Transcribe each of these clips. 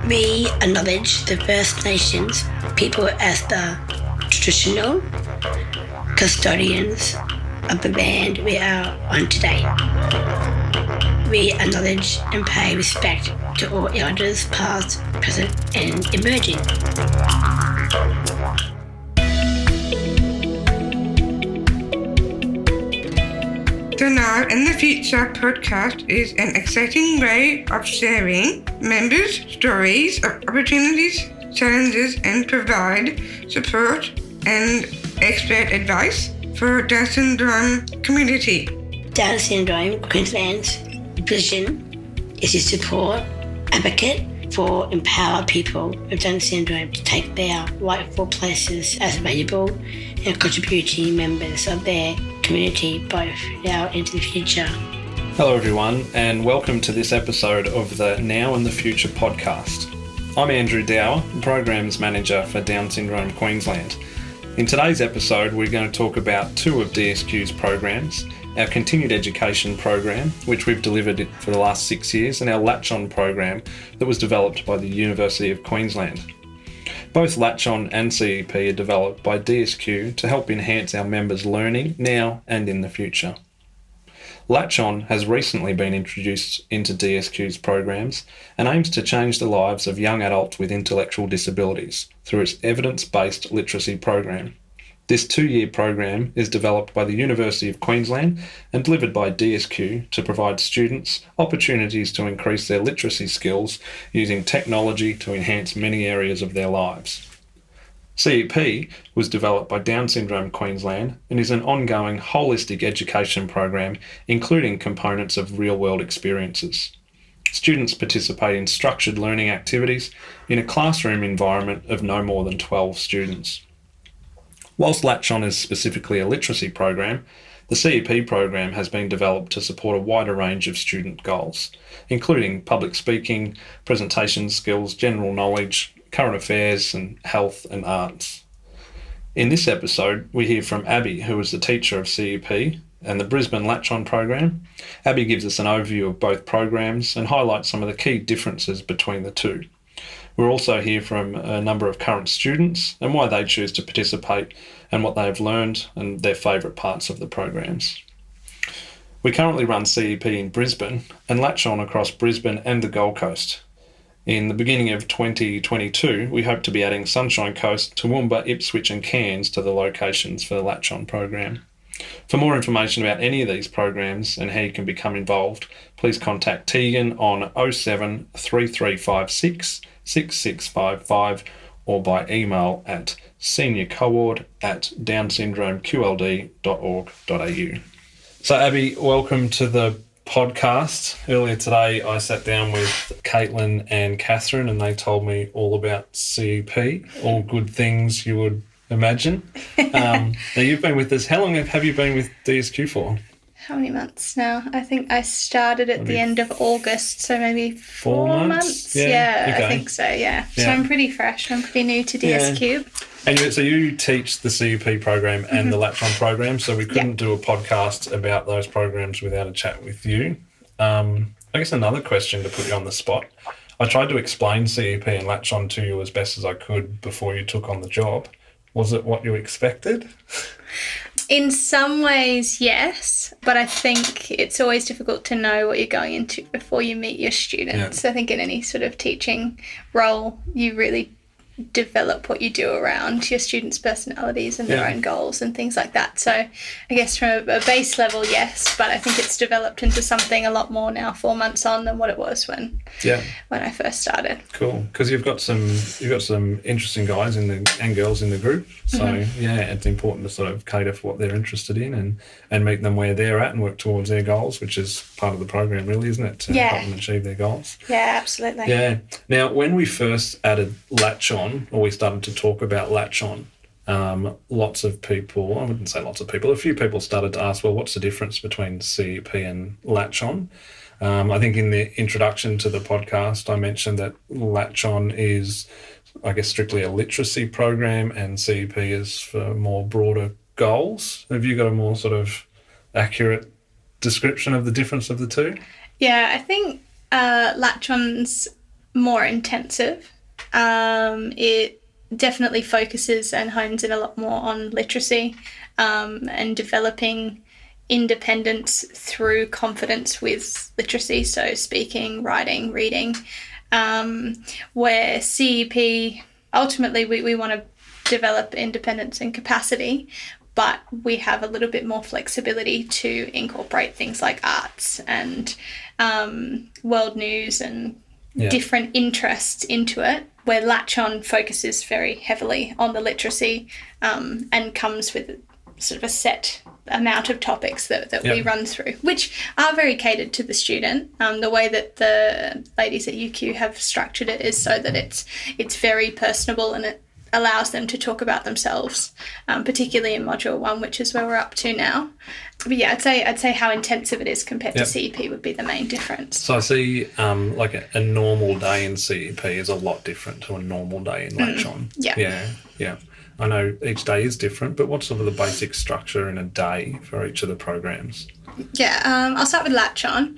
We acknowledge the First Nations people as the traditional custodians of the land we are on today. We acknowledge and pay respect to all elders past, present and emerging. The Now and the Future podcast is an exciting way of sharing members' stories of opportunities, challenges, and provide support and expert advice for Down Syndrome community. Down Syndrome Queensland's vision is to support, advocate for, empower people with Down syndrome to take their rightful places as valuable and contributing members of their community both now and into the future. Hello everyone, and welcome to this episode of the Now and the Future podcast. I'm Andrew Dower, Programs Manager for Down Syndrome Queensland. In today's episode, we're going to talk about two of DSQ's programs, our continued education program, which we've delivered for the last 6 years, and our Latch On program that was developed by the University of Queensland. Both Latch On and CEP are developed by DSQ to help enhance our members' learning now and in the future. Latch On has recently been introduced into DSQ's programs and aims to change the lives of young adults with intellectual disabilities through its evidence-based literacy program. This 2-year program is developed by the University of Queensland and delivered by DSQ to provide students opportunities to increase their literacy skills using technology to enhance many areas of their lives. CEP was developed by Down Syndrome Queensland and is an ongoing holistic education program including components of real-world experiences. Students participate in structured learning activities in a classroom environment of no more than 12 students. Whilst Latch On is specifically a literacy program, the CEP program has been developed to support a wider range of student goals, including public speaking, presentation skills, general knowledge, current affairs, and health and arts. In this episode, we hear from Abby, who is the teacher of CEP and the Brisbane Latch On program. Abby gives us an overview of both programs and highlights some of the key differences between the two. We'll also hear from a number of current students and why they choose to participate and what they have learned and their favourite parts of the programs. We currently run CEP in Brisbane and Latch On across Brisbane and the Gold Coast. In the beginning of 2022, we hope to be adding Sunshine Coast, Toowoomba, Ipswich and Cairns to the locations for the Latch On program. For more information about any of these programs and how you can become involved, please contact Tegan on 07 3356 6655 or by email at seniorcoord@downsyndromeqld.org.au. So Abby, welcome to the podcast. Earlier today I sat down with Caitlin and Catherine and they told me all about CEP, all good things you would imagine. Now you've been with us. How long have you been with DSQ for? How many months now? I think I started at the end of August, so maybe 4 months. Yeah, okay. I think so, yeah. So I'm pretty fresh. I'm pretty new to DSQ. Yeah. And so you teach the CEP program and the Latch On program, so we couldn't do a podcast about those programs without a chat with you. I guess another question to put you on the spot. I tried to explain CEP and Latch On to you as best as I could before you took on the job. Was it what you expected? In some ways, yes, but I think it's always difficult to know what you're going into before you meet your students. Yeah. I think in any sort of teaching role, you really develop what you do around your students' personalities and their own goals and things like that. So I guess from a base level, yes, but I think it's developed into something a lot more now 4 months on than what it was when I first started. Cool, because you've got some interesting guys and girls in the group. So it's important to sort of cater for what they're interested in and meet them where they're at and work towards their goals, which is part of the program really, isn't it? To help them achieve their goals. Yeah, absolutely. Yeah. Now, when we first added Latch On, or we started to talk about Latch On, lots of people, I wouldn't say lots of people, a few people started to ask, well, what's the difference between CEP and Latch On? I think in the introduction to the podcast, I mentioned that Latch On is, I guess, strictly a literacy program and CEP is for more broader goals. Have you got a more sort of accurate description of the difference of the two? Yeah, I think Latch On's more intensive. It definitely focuses and hones in a lot more on literacy and developing independence through confidence with literacy, so speaking, writing, reading, where CEP, ultimately we want to develop independence and capacity, but we have a little bit more flexibility to incorporate things like arts and world news and different interests into it, where Latch On focuses very heavily on the literacy and comes with sort of a set amount of topics that we run through, which are very catered to the student. The way that the ladies at UQ have structured it is so that it's very personable and it allows them to talk about themselves, particularly in Module 1, which is where we're up to now. But yeah, I'd say how intensive it is compared to CEP would be the main difference. So I see like a normal day in CEP is a lot different to a normal day in Latch On. Yeah. I know each day is different, but what's sort of the basic structure in a day for each of the programs? Yeah, I'll start with Latch On.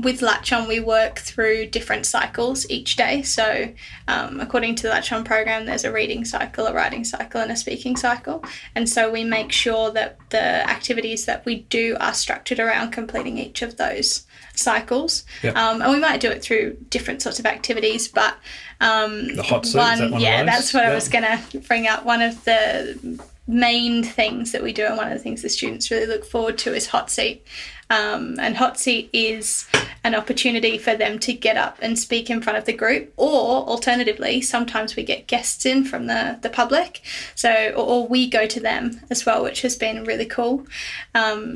With Latch On, we work through different cycles each day. So according to the Latch On program, there's a reading cycle, a writing cycle, and a speaking cycle. And so we make sure that the activities that we do are structured around completing each of those cycles. And we might do it through different sorts of activities, but the hot seat, is that one of those? That's what I was going to bring up. One of the main things that we do and one of the things the students really look forward to is hot seat. And hot seat is an opportunity for them to get up and speak in front of the group, or alternatively, sometimes we get guests in from the public, so or we go to them as well, which has been really cool,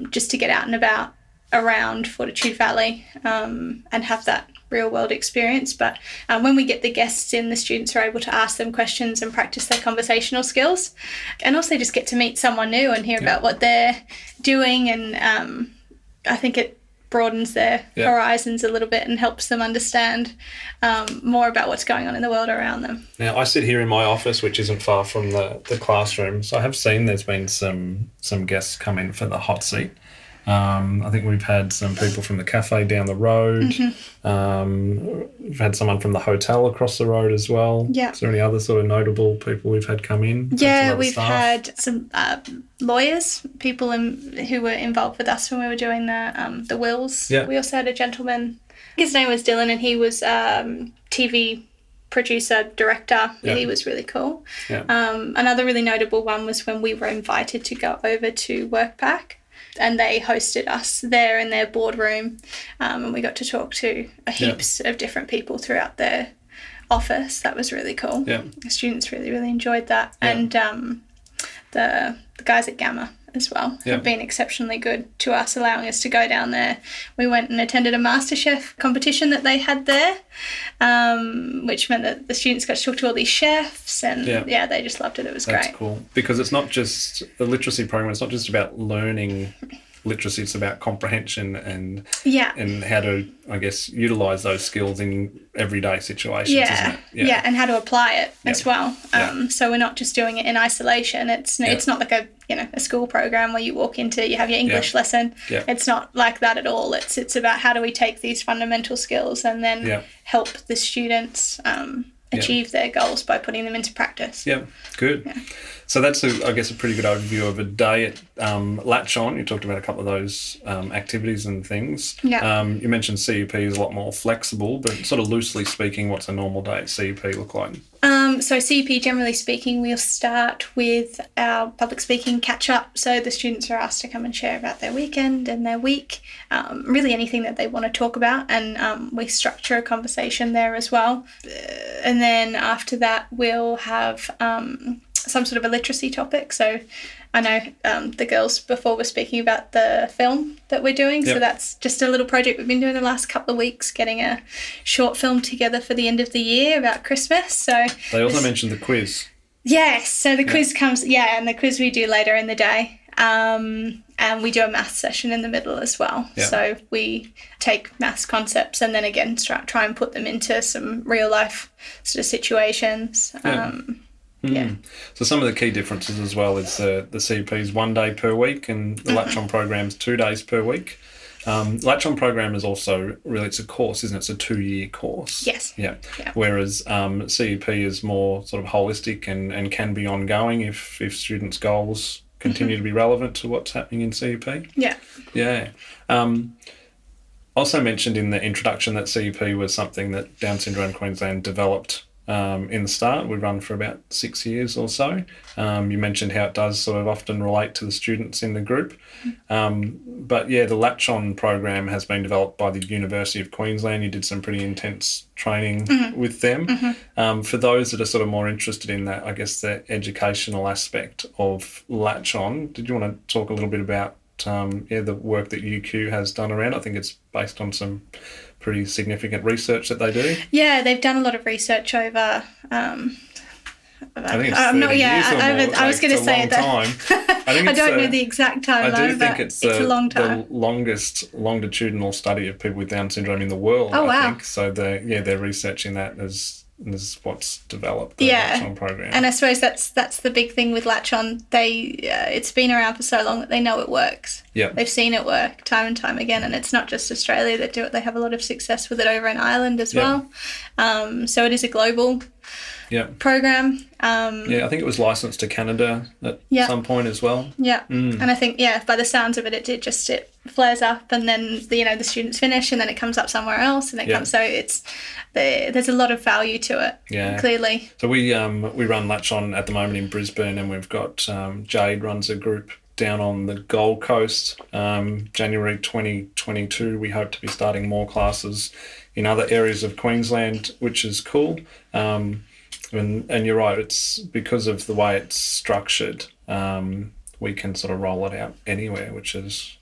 just to get out and about around Fortitude Valley and have that real world experience. But when we get the guests in, the students are able to ask them questions and practice their conversational skills, and also just get to meet someone new and hear about what they're doing, and I think it broadens their horizons a little bit and helps them understand more about what's going on in the world around them. Now, I sit here in my office, which isn't far from the classroom, so I have seen there's been some guests come in for the hot seat. I think we've had some people from the cafe down the road. We've had someone from the hotel across the road as well. Yeah. Is there any other sort of notable people we've had come in? Yeah, we've had some lawyers, people who were involved with us when we were doing the wills. Yeah. We also had a gentleman, his name was Dylan, and he was TV producer, director. Yeah. He was really cool. Yeah. Another really notable one was when we were invited to go over to WorkPack, and they hosted us there in their boardroom, and we got to talk to heaps of different people throughout their office. That was really cool. Yeah. The students really, really enjoyed that. Yeah. And the guys at Gamma as well have been exceptionally good to us, allowing us to go down there. We went and attended a Masterchef competition that they had there, which meant that the students got to talk to all these chefs, and they just loved it. It was great. That's cool, because it's not just the literacy program, it's not just about learning literacy, it's about comprehension and how to, I guess, utilise those skills in everyday situations, isn't it? Yeah, and how to apply it as well. So we're not just doing it in isolation. It's not like a school program where you walk into, you have your English lesson. Yeah. It's not like that at all. It's about how do we take these fundamental skills and then help the students achieve their goals by putting them into practice. Yeah, good. Yeah. So that's, I guess, a pretty good overview of a day at Latch On. You talked about a couple of those activities and things. Yeah. You mentioned CEP is a lot more flexible, but sort of loosely speaking, what's a normal day at CEP look like? So CEP, generally speaking, we'll start with our public speaking catch-up. So the students are asked to come and share about their weekend and their week, really anything that they want to talk about, and we structure a conversation there as well. And then after that, we'll have some sort of a literacy topic. So I know the girls before were speaking about the film that we're doing. Yep. So that's just a little project we've been doing the last couple of weeks, getting a short film together for the end of the year about Christmas. So they also mentioned the quiz. Yes. So the quiz comes, and the quiz we do later in the day. And we do a maths session in the middle as well. Yep. So we take maths concepts and then again try and put them into some real life sort of situations. So some of the key differences as well is the CEP is 1 day per week and the Latch On program's 2 days per week. Latch On program is also really, it's a course, isn't it? It's a 2-year course. Yes. Yeah. Whereas CEP is more sort of holistic and can be ongoing if students' goals continue to be relevant to what's happening in CEP. Yeah. Yeah. Also mentioned in the introduction that CEP was something that Down Syndrome Queensland developed in the start. We run for about 6 years or so. You mentioned how it does sort of often relate to the students in the group. But yeah, the Latch On program has been developed by the University of Queensland. You did some pretty intense training with them. For those that are sort of more interested in that, I guess, the educational aspect of Latch On, did you want to talk a little bit about the work that UQ has done around? I think it's based on some pretty significant research that they do. Yeah, they've done a lot of research over. I think it's 30 years or more. I was going to say that. I don't know the exact timeline. I do think it's a long time. The longest longitudinal study of people with Down syndrome in the world. Oh, wow. I think so. They're researching that as what's developed the Latch On program. And I suppose that's the big thing with Latch On. It's been around for so long that they know it works. Yeah, they've seen it work time and time again, and it's not just Australia that do it. They have a lot of success with it over in Ireland as well. So it is a global program. I think it was licensed to Canada at some point as well. Yeah, and I think by the sounds of it, it flares up, and then the students finish, and then it comes up somewhere else, and it comes. So there's a lot of value to it. Yeah, clearly. So we run Latch On at the moment in Brisbane, and we've got Jade runs a group down on the Gold Coast. January 2022, we hope to be starting more classes in other areas of Queensland, which is cool. And you're right, it's because of the way it's structured, we can sort of roll it out anywhere, which is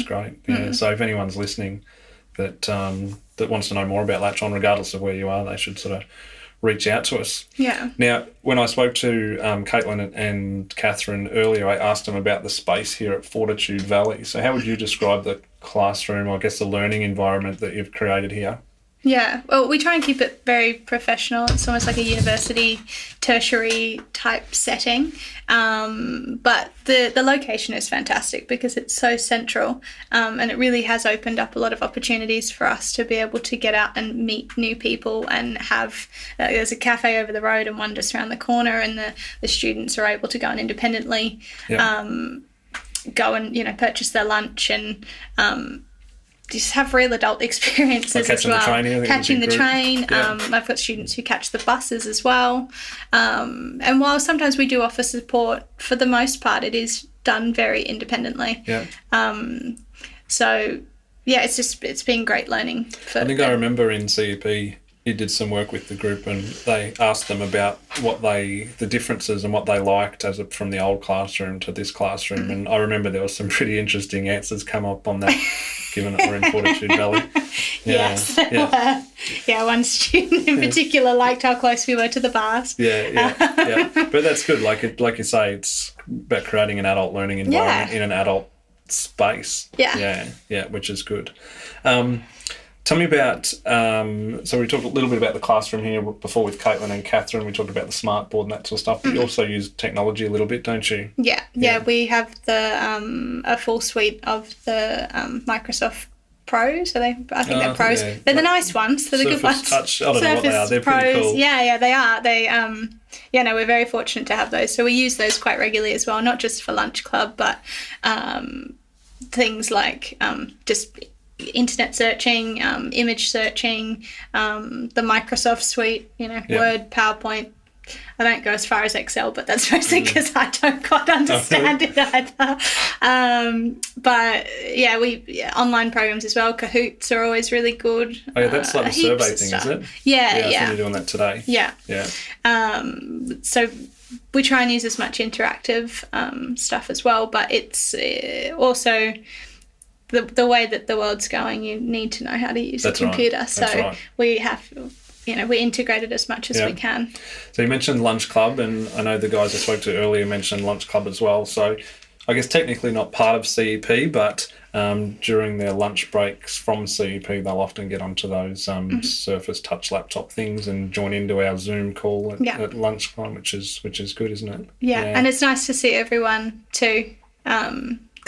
great. Yeah. So if anyone's listening that wants to know more about Latch On, regardless of where you are, they should sort of reach out to us. Yeah. Now, when I spoke to Caitlin and Catherine earlier, I asked them about the space here at Fortitude Valley. So how would you describe the classroom, or I guess the learning environment that you've created here? Yeah, well, we try and keep it very professional. It's almost like a university, tertiary type setting. But the location is fantastic because it's so central, and it really has opened up a lot of opportunities for us to be able to get out and meet new people and have, there's a cafe over the road and one just around the corner, and the students are able to go and independently go and, purchase their lunch and just have real adult experiences as well. Catching the train. I've got students who catch the buses as well. And while sometimes we do offer support, for the most part it is done very independently. Yeah. So yeah, it's been great learning. I think I remember in CEP you did some work with the group and they asked them about the differences and what they liked from the old classroom to this classroom. And I remember there was some pretty interesting answers come up on that, given that we're in Fortitude Valley. Yes. Yeah, one student in particular liked how close we were to the bars. Yeah. But that's good. Like you say, it's about creating an adult learning environment in an adult space. Yeah, which is good. Tell me about, so we talked a little bit about the classroom here before with Caitlin and Catherine. We talked about the smart board and that sort of stuff, but you also use technology a little bit, don't you? Yeah. We have a full suite of the Microsoft Pros. I think they're Pros. Yeah. They're the nice ones. They're the good ones. Touch. I don't know what they are. They're Pros. Pretty cool. Yeah, they are. They, we're very fortunate to have those. So we use those quite regularly as well, not just for lunch club, but things like just internet searching, image searching, the Microsoft suite, Word, PowerPoint. I don't go as far as Excel, but that's mostly because I don't quite understand it either. But yeah, online programs as well. Kahoots are always really good. Oh yeah, that's like the survey thing, is it? Yeah. I think you're doing that today. Yeah. So we try and use as much interactive stuff as well, but it's also the way that the world's going, you need to know how to use a computer. So we have, we integrate it as much as we can. So you mentioned Lunch Club, and I know the guys I spoke to earlier mentioned Lunch Club as well. So I guess technically not part of CEP, but during their lunch breaks from CEP, they'll often get onto those Surface Touch laptop things and join into our Zoom call at lunchtime, which is good, isn't it? Yeah, and it's nice to see everyone too.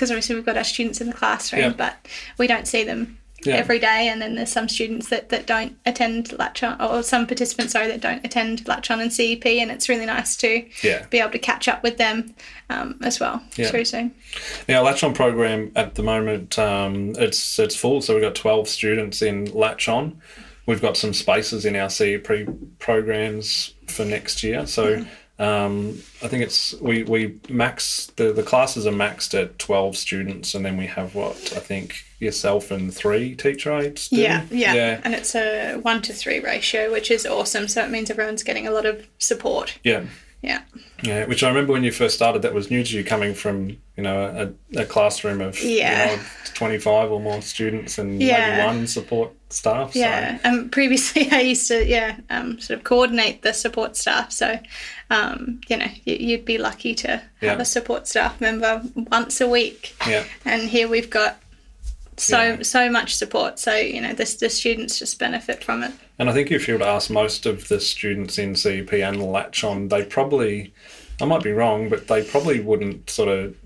because obviously we've got our students in the classroom, but we don't see them every day, and then there's some students that don't attend Latch On, or some participants, sorry, that don't attend Latch On and CEP, and it's really nice to be able to catch up with them as well through Zoom. Now, Latch On program at the moment, it's full, so we've got 12 students in Latch On. We've got some spaces in our CEP programs for next year, so I think it's we max the classes are maxed at 12 students, and then we have yourself and 3 teacher aides. Yeah, and it's a 1-to-3 ratio, which is awesome. So it means everyone's getting a lot of support. Yeah, which I remember when you first started, that was new to you, coming from a classroom of 25 or more students and maybe 1 support staff. Yeah, and previously I used to sort of coordinate the support staff. So you'd be lucky to have a support staff member once a week. Yeah, and here we've got so much support. So the students just benefit from it. And I think if you were to ask most of the students in CEP and Latch On, they probably, I might be wrong, but they probably wouldn't sort of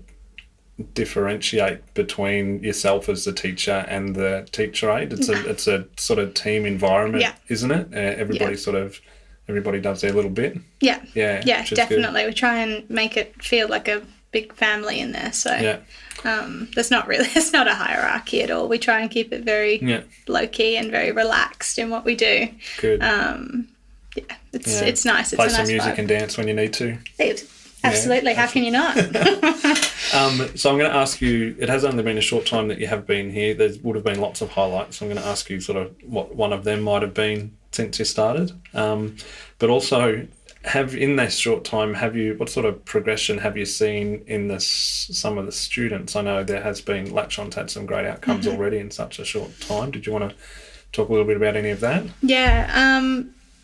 differentiate between yourself as the teacher and the teacher aide. It's a sort of team environment, isn't it? Everybody does their little bit. Yeah, definitely. Good. We try and make it feel like a big family in there. So it's not a hierarchy at all. We try and keep it very low key and very relaxed in what we do. Good. It's nice. It's play a nice some music vibe. And dance when you need to. Absolutely. How can you not? So I'm going to ask you, it has only been a short time that you have been here. There would have been lots of highlights. I'm going to ask you sort of what one of them might have been since you started. But also, in this short time, what sort of progression have you seen in some of the students? I know there has been, Latch On's had some great outcomes already in such a short time. Did you want to talk a little bit about any of that? Yeah,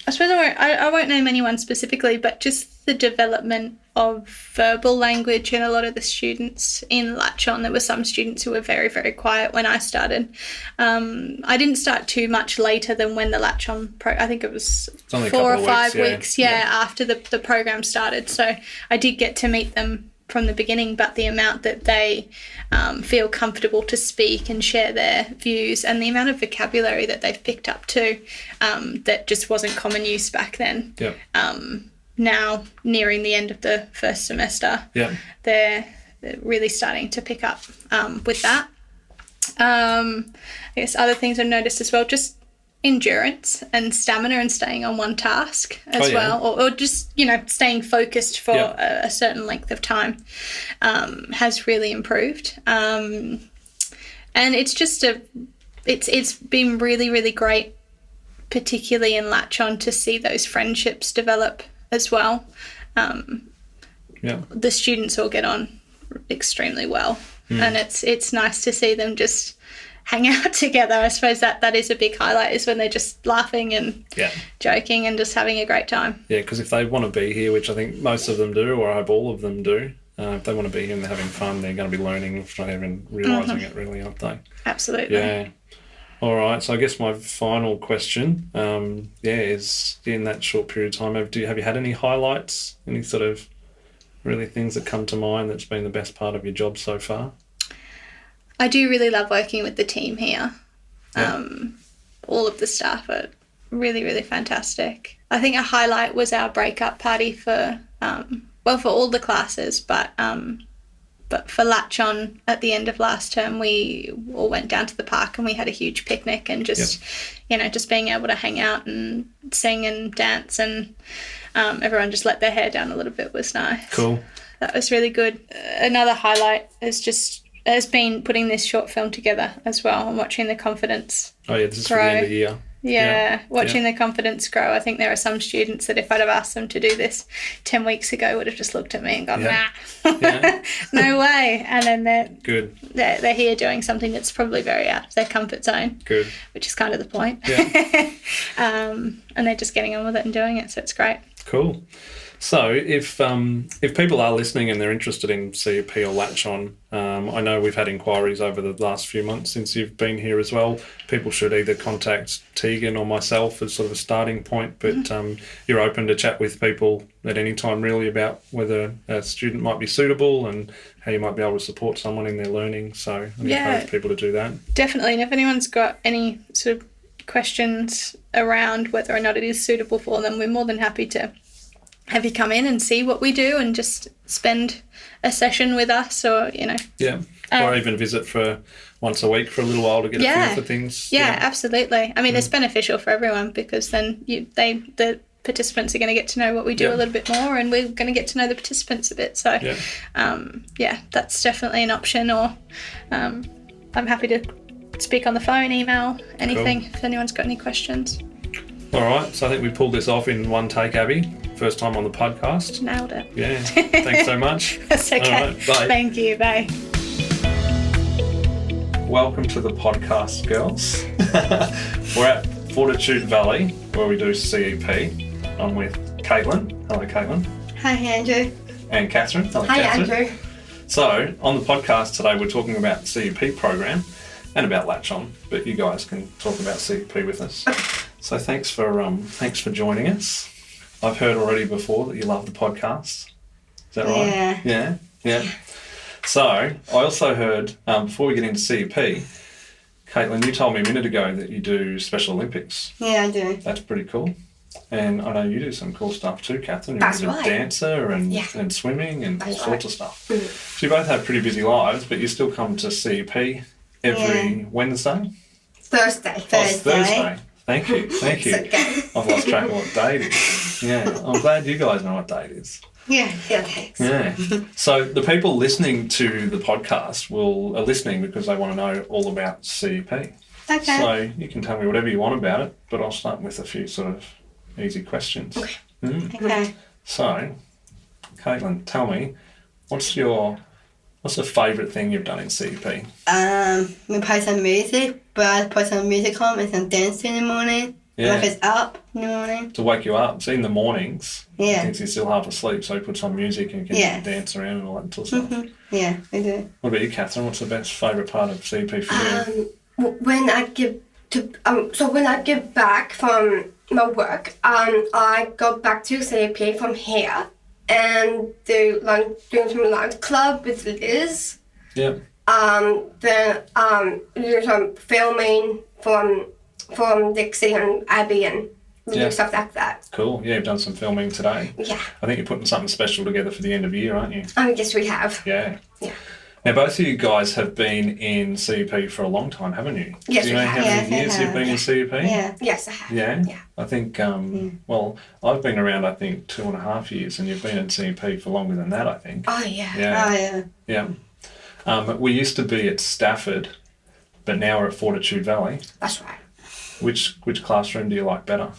I suppose I won't name anyone specifically, but just the development of verbal language in a lot of the students in Latch On. There were some students who were very, very quiet when I started. I didn't start too much later than when the Latch On I think it was 4 or 5 weeks after the program started. So I did get to meet them from the beginning, but the amount that they feel comfortable to speak and share their views, and the amount of vocabulary that they've picked up too, that just wasn't common use back then. Now, nearing the end of the first semester, they're really starting to pick up with that. I guess other things I've noticed as well, just endurance and stamina and staying on one task as well, or just staying focused for a certain length of time has really improved, and it's just it's been really, really great, particularly in Latch On, to see those friendships develop as well. The students all get on extremely well, and it's nice to see them just hang out together. I suppose that is a big highlight, is when they're just laughing and joking and just having a great time. Yeah, because if they want to be here, which I think most of them do, or I hope all of them do, if they want to be here and they're having fun, they're going to be learning without even realising it, really, aren't they? Absolutely. Yeah. All right, so I guess my final question, is in that short period of time, have you had any highlights, any sort of really things that come to mind that's been the best part of your job so far? I do really love working with the team here. All of the staff are really, really fantastic. I think a highlight was our breakup party for all the classes, but for Latch On at the end of last term, we all went down to the park and we had a huge picnic, and just being able to hang out and sing and dance, and everyone just let their hair down a little bit was nice. Cool. That was really good. Another highlight has been putting this short film together as well, and watching the confidence grow. This is for the end of the year. Watching the confidence grow. I think there are some students that if I'd have asked them to do this 10 weeks ago would have just looked at me and gone, no way. And then they're here doing something that's probably very out of their comfort zone. Good. Which is kind of the point. Yeah. And they're just getting on with it and doing it, so it's great. Cool. So if people are listening and they're interested in CEP or Latch On, I know we've had inquiries over the last few months since you've been here as well. People should either contact Tegan or myself as sort of a starting point, but you're open to chat with people at any time really about whether a student might be suitable and how you might be able to support someone in their learning. So I encourage people to do that. Definitely. And if anyone's got any sort of questions around whether or not it is suitable for them, we're more than happy to have you come in and see what we do and just spend a session with us, or or even visit for once a week for a little while to get a feel for things. Absolutely. I mean, it's beneficial for everyone because then the participants are going to get to know what we do a little bit more, and we're going to get to know the participants a bit. So that's definitely an option. Or I'm happy to speak on the phone, email, anything if anyone's got any questions. All right, so I think we pulled this off in one take, Abby. First time on the podcast. Nailed it. Yeah, thanks so much. That's okay. All right, bye. Thank you, bye. Welcome to the podcast, girls. We're at Fortitude Valley, where we do CEP. I'm with Caitlin. Hello, Caitlin. Hi, Andrew. And Catherine. Hello, Hi, Catherine. Andrew. So, on the podcast today, we're talking about the CEP program and about Latch On, but you guys can talk about CEP with us. So thanks for joining us. I've heard already before that you love the podcast. Is that right? Yeah. So I also heard, before we get into CEP, Caitlin, you told me a minute ago that you do Special Olympics. Yeah, I do. That's pretty cool. And I know you do some cool stuff too, Catherine. That's You're right. a dancer and swimming and all sorts of stuff. So you both have pretty busy lives, but you still come to CEP every Wednesday? Thursday. Oh, it's Thursday. Thank you. It's okay. I've lost track of what day it is. Yeah, I'm glad you guys know what day it is. Yeah, thanks. Yeah. So the people listening to the podcast are listening because they want to know all about CEP. Okay. So you can tell me whatever you want about it, but I'll start with a few sort of easy questions. Okay. So, Caitlin, tell me, what's the favourite thing you've done in CEP? We play some music, but I put some music on and some dance in the morning. Yeah. Wake us up in the morning. To wake you up. So in the mornings, Yeah. since you're still half asleep, so you put some music and you can dance around and all that sort of stuff. Yeah, we do. What about you, Catherine? What's the best favourite part of CEP for you? When I get back from my work, I go back to CEP from here and doing some lunch club with Liz. Yeah. Then do some filming from Dixie and Abby and stuff like that. Cool. Yeah, you've done some filming today. Yeah. I think you're putting something special together for the end of the year, aren't you? Yes, we have. Yeah. Yeah. Now, both of you guys have been in CEP for a long time, haven't you? Yes, Do you know we how have. many years you've been in CEP? Yeah. Yes, I have. Yeah? Yeah. I think, well, I've been around, I think, 2.5 years, and you've been in CEP for longer than that, I think. Oh, yeah. Yeah. Oh, yeah. Yeah. We used to be at Stafford, but now we're at Fortitude Valley. That's right. Which classroom do you like better?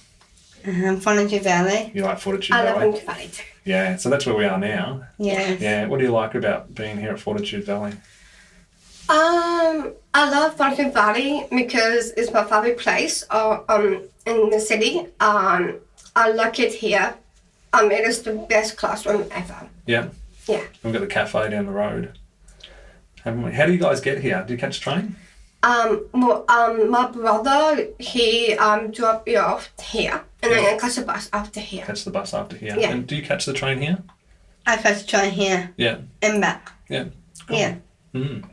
Fortitude Valley. You like Fortitude I love Valley? Fortitude Valley too. Yeah, so that's where we are now. Yeah. Yeah, what do you like about being here at Fortitude Valley? I love Fortitude Valley because it's my favorite place in the city. I like it here. It is the best classroom ever. Yeah. Yeah. We've got the cafe down the road, haven't we? How do you guys get here? Do you catch a train? My brother, he dropped me off here, and then I catch the bus after here. Catch the bus after here. Yeah. And do you catch the train here? I first try here Yeah. and back. Yeah. Cool. Yeah. Mm.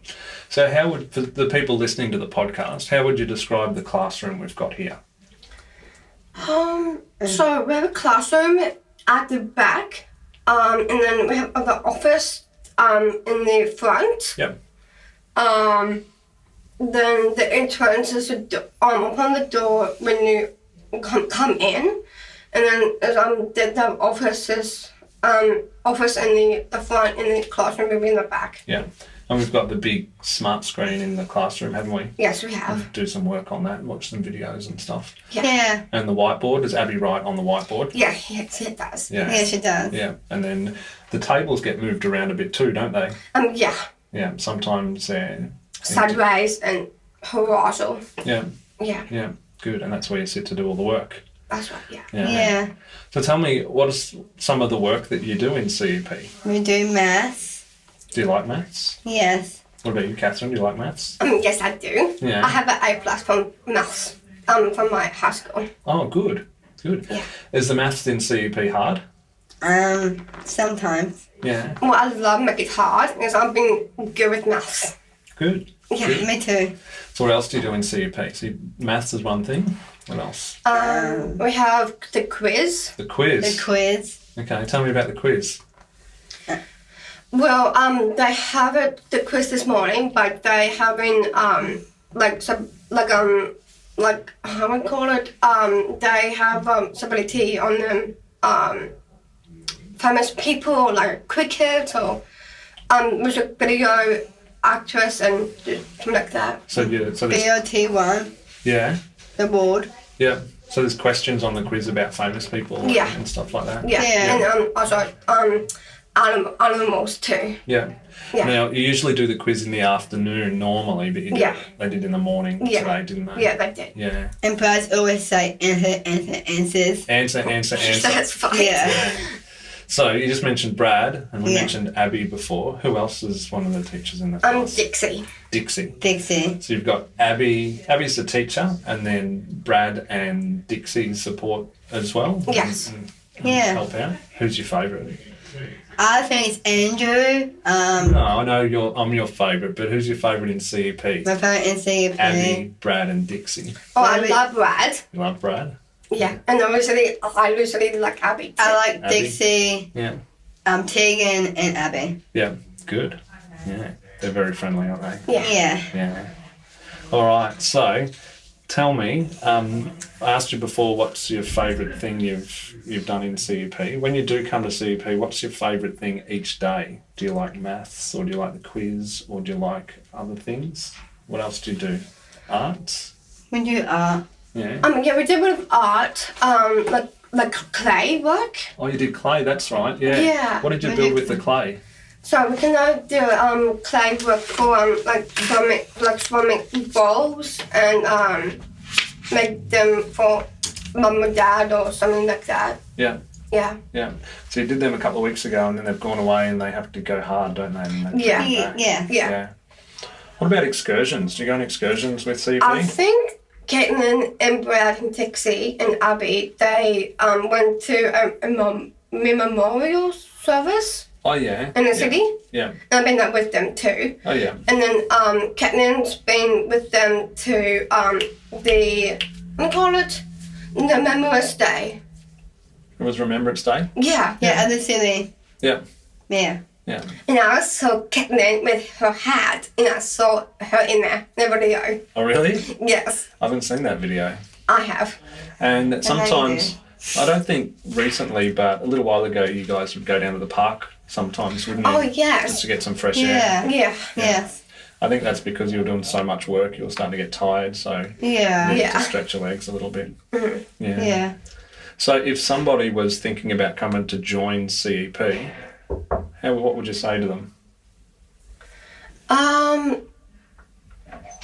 So how would, for the people listening to the podcast, how would you describe the classroom we've got here? So we have a classroom at the back, and then we have the office in the front. Yep. Then the entrance is open the door when you come in, and then the office in the front, in the classroom, maybe in the back. Yeah. And we've got the big smart screen in the classroom, haven't we? Yes, we have. Do some work on that, watch some videos and stuff. Yeah. And the whiteboard, does Abby write on the whiteboard? Yeah, yes, it does. Yeah. Yeah, she does. Yeah. And then the tables get moved around a bit too, don't they? Yeah. Yeah. Sometimes they're... Sideways and horizontal. Yeah. Yeah. Yeah. Good. And that's where you sit to do all the work. That's right, yeah. Yeah. So tell me, what is some of the work that you do in CEP? We do maths. Do you like maths? Yes. What about you, Catherine? Do you like maths? Yes, I do. Yeah. I have an A+ from maths from my high school. Oh, good. Good. Yeah. Is the maths in CEP hard? Sometimes. Yeah. Well, I love make it hard because I've been good with maths. Good. Yeah. Good. Me too. So what else do you do in CEP? So maths is one thing. What else? We have the quiz. The quiz. The quiz. Okay, tell me about the quiz. Well, they have the quiz this morning, but they haven't like how I call it. They have disability on them. Famous people like cricket or music video actress and something like that. So there's, BOT1. yeah, The board. yeah. So there's questions on the quiz about famous people Yeah. and stuff like that. Yeah, Yeah. and also animals too. Yeah. Yeah. Now you usually do the quiz in the afternoon normally, but they did in the morning Yeah. today, didn't they? Yeah, they did. Yeah. And Bryce always say answers. Answer. That's fine. Yeah. So you just mentioned Brad, and we Yeah. mentioned Abby before. Who else is one of the teachers in the class? Dixie. Dixie. Dixie. So you've got Abby. Abby's the teacher, and then Brad and Dixie support as well. Yes. And Yeah. help out. Who's your favourite? I think it's Andrew. No, I know I'm your favourite, but who's your favourite in CEP? My parent in CEP. Abby, Brad, and Dixie. Oh, I Abby. love Brad. You love Brad? Yeah, and I usually like Abby too. I like Abby. Dixie, Yeah. Tegan, and Abby. Yeah. Good. Yeah. They're very friendly, aren't they? Yeah. Yeah. Yeah. All right. So, tell me. I asked you before, what's your favourite thing you've done in CEP? When you do come to CEP, what's your favourite thing each day? Do you like maths, or do you like the quiz, or do you like other things? What else do you do? Arts. We do art. Yeah. Yeah, we did a bit of art, like clay work. Oh, you did clay. That's right. Yeah. Yeah. What did you We build did- with the clay? So we can now do clay work for swimming balls and make them for mum or dad or something like that. Yeah. Yeah. Yeah. So you did them a couple of weeks ago, and then they've gone away, and they have to go hard, don't they? And they Yeah. come back. Yeah. Yeah. Yeah. What about excursions? Do you go on excursions with CEP? I think Caitlin and Brad and Dixie and Abby, they went to a memorial service Oh yeah. in the Yeah. city. Yeah. And I've been there with them too. Oh yeah. And then Caitlin's been with them to the, what do you call it? The Remembrance Day. It was Remembrance Day. Yeah. Yeah, other city. Yeah. Yeah. Yeah. And I saw Caitlin with her hat, and I saw her in there, in the video. Oh really? Yes, I haven't seen that video. I have. And sometimes, I don't think recently, but a little while ago, you guys would go down to the park sometimes, wouldn't you? Oh, Just yes. to get some fresh air. Yeah. Yeah. Yes. I think that's because you were doing so much work, you were starting to get tired, so you Yeah. needed Yeah. to stretch your legs a little bit. Yeah. Yeah. So if somebody was thinking about coming to join CEP, what would you say to them?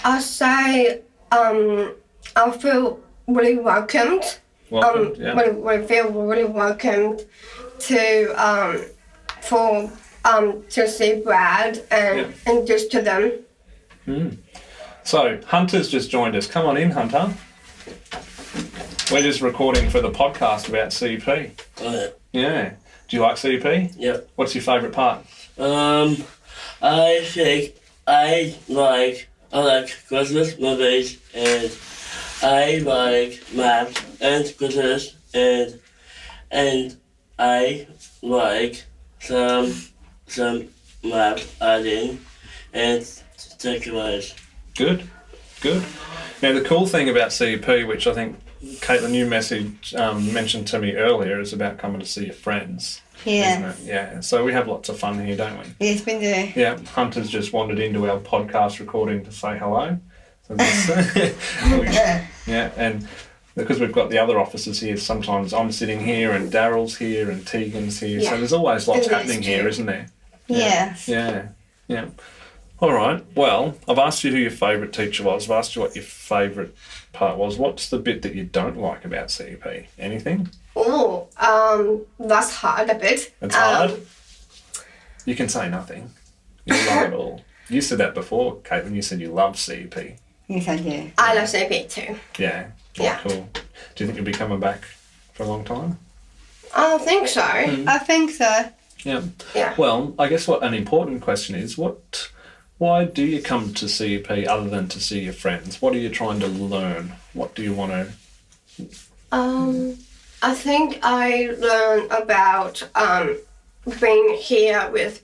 I'll say I feel really welcomed. Welcome. Yeah. We feel really welcomed to to see Brad and just to them. So Hunter's just joined us. Come on in, Hunter. We're just recording for the podcast about CEP. Yeah. Do you like CEP? Yep. What's your favourite part? I think I like Christmas movies, and I like math and quizzes, and I like some math adding and takeaways. Good. Now the cool thing about CEP, which I think Caitlin, you mentioned to me earlier, is about coming to see your friends. Yeah. Isn't it? Yeah. So we have lots of fun here, don't we? Yes, we do. Yeah. Hunter's just wandered into our podcast recording to say hello. So yeah, and because we've got the other officers here, sometimes I'm sitting here and Daryl's here and Tegan's here. So Yeah. there's always lots And there's happening here, two. isn't there? Yes. Yeah. All right. Well, I've asked you who your favourite teacher was. I've asked you what your favourite part was. What's the bit that you don't like about CEP? Anything? Oh, that's hard a bit. It's hard? You can say nothing. You love it all. You said that before, Caitlin. You said you love CEP. Yes, I do. I love CEP too. Yeah. Yeah. Cool. Do you think you'll be coming back for a long time? I don't think so. I think so. Yeah. Yeah. Well, I guess what an important question is, why do you come to CEP other than to see your friends? What are you trying to learn? What do you want to... I think I learned about being here with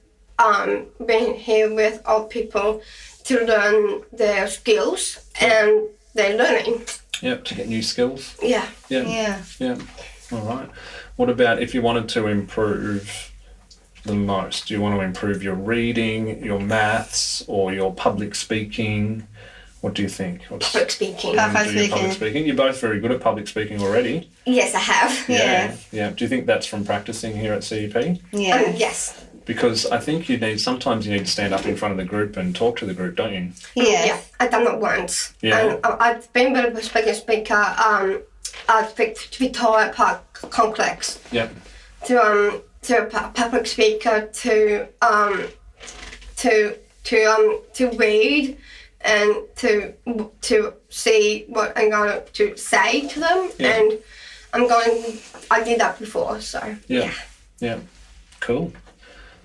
all people to learn their skills and their learning. Yep, to get new skills. Yeah. Yeah. All right. What about if you wanted to improve the most? Do you want to improve your reading, your maths, or your public speaking? What do you think? Public speaking. Public speaking. You're both very good at public speaking already. Yes, I have. Yeah. Do you think that's from practicing here at CEP? Yeah. Yes. Because I think sometimes you need to stand up in front of the group and talk to the group, don't you? Yeah. I've done it once. Yeah. And I've been a speaker at Victoria Park Complex. Yeah. To a public speaker to read and to see what I'm going to say to them, and I did that before, so yeah. Cool.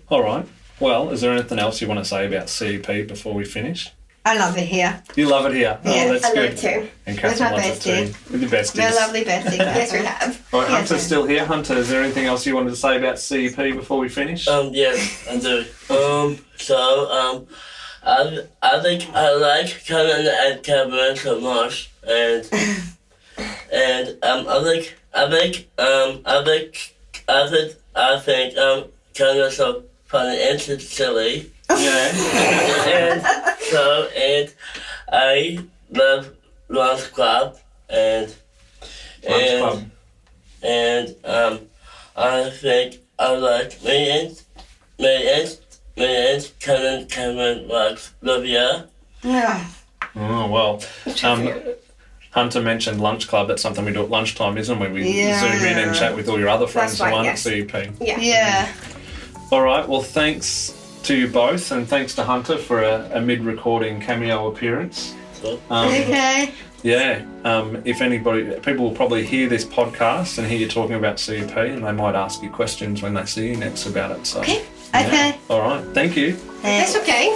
All right. Well, is there anything else you want to say about CEP before we finish? I love it here. You love it here? Yeah, oh, that's I good. love it too. And Catherine loves it too. With your besties. We're lovely besties. Yes, we have. All right, Hunter's still here. Hunter, is there anything else you wanted to say about CEP before we finish? Yes, I do. I think I like coming and Cameron so much, and I think Cameron so funny and silly. Yeah. and I love Lunch Club and I think I like me and Cameron likes Livia. Yeah. Oh, well. Hunter mentioned Lunch Club. That's something we do at lunchtime, isn't it? We zoom in and chat with all your other friends That's right, who aren't yes. at CEP. Yeah. All right. Well, thanks to you both, and thanks to Hunter for a mid-recording cameo appearance. Okay. Yeah. If people will probably hear this podcast and hear you talking about CEP, and they might ask you questions when they see you next about it. So. Okay. Yeah. Okay. All right. Thank you. That's okay.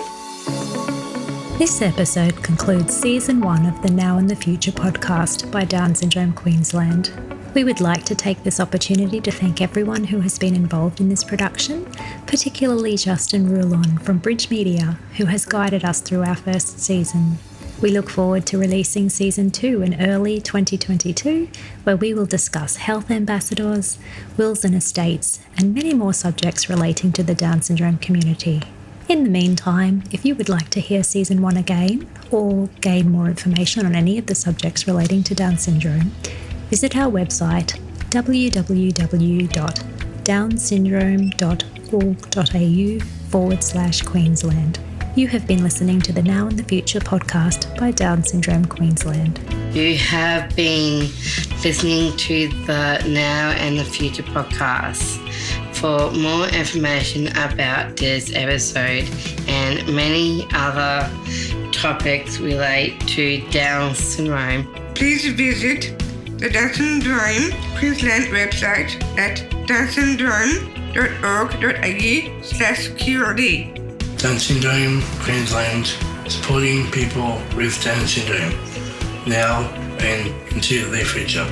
This episode concludes Season 1 of the Now and the Future podcast by Down Syndrome Queensland. We would like to take this opportunity to thank everyone who has been involved in this production, particularly Justin Rulon from Bridge Media, who has guided us through our first season. We look forward to releasing Season 2 in early 2022, where we will discuss health ambassadors, wills and estates, and many more subjects relating to the Down syndrome community. In the meantime, if you would like to hear Season 1 again, or gain more information on any of the subjects relating to Down syndrome, visit our website www.downsyndrome.org.au/Queensland. You have been listening to the Now and the Future podcast by Down Syndrome Queensland. You have been listening to the Now and the Future podcast. For more information about this episode and many other topics relate to Down syndrome, Please visit the Down Syndrome Queensland website at downsyndrome.org.au/QLD. Down Syndrome Queensland, supporting people with Down syndrome, now and into their future.